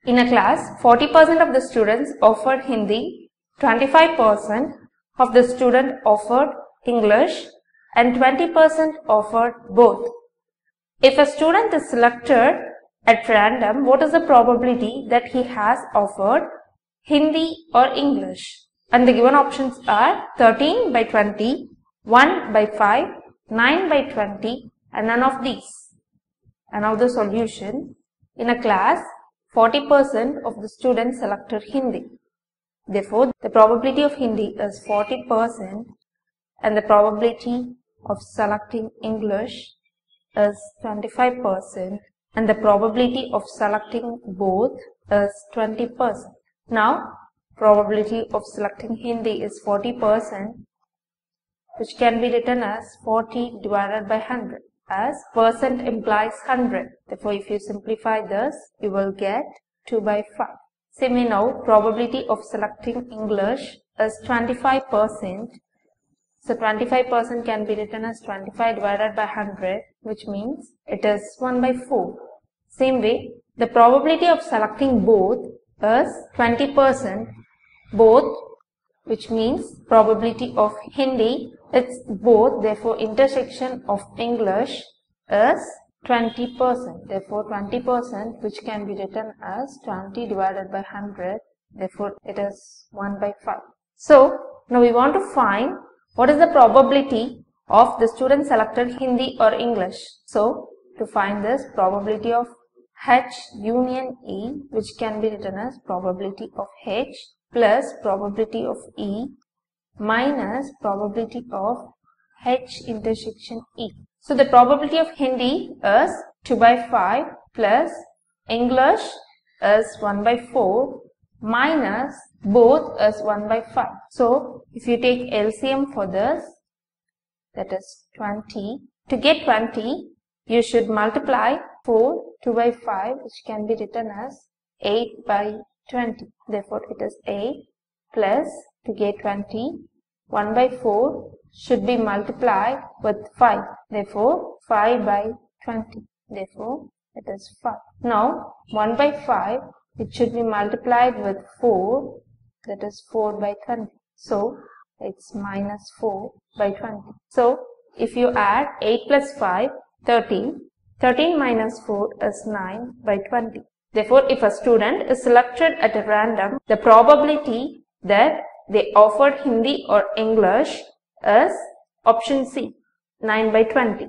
In a class, 40% of the students offered Hindi, 25% of the students offered English, and 20% offered both. If a student is selected at random, what is the probability that he has offered Hindi or English? And the given options are 13 by 20, 1 by 5, 9 by 20, and none of these. And now the solution. In a class, 40% of the students selected Hindi. Therefore, the probability of Hindi is 40% and the probability of selecting English is 25% and the probability of selecting both is 20%. Now, probability of selecting Hindi is 40%, which can be written as 40 divided by 100, as percent implies 100. Therefore, if you simplify this, you will get 2 by 5. Same way now, probability of selecting English is 25%. So 25% can be written as 25 divided by 100, which means it is 1 by 4. Same way, the probability of selecting both is 20%, both, which means probability of Hindi, it's both, therefore intersection of English is 20%, therefore 20%, which can be written as 20 divided by 100, therefore it is 1 by 5. So, now we want to find what is the probability of the student selected Hindi or English. So, to find this, probability of H union E, which can be written as probability of H plus probability of E minus probability of H intersection E. So, the probability of Hindi is 2 by 5 plus English is 1 by 4 minus both is 1 by 5. So, if you take LCM for this, that is 20. To get 20, you should multiply 4, 2 by 5, which can be written as 8 by 20. Therefore, it is 8 plus, to get 20, 1 by 4 should be multiplied with 5. Therefore, 5 by 20. Therefore, it is 5. Now, 1 by 5, it should be multiplied with 4, that is 4 by 20. So, it's minus 4 by 20. So, if you add 8 plus 5, 13. 13 minus 4 is 9 by 20. Therefore, if a student is selected at random, the probability that they offered Hindi or English is option C, 9 by 20.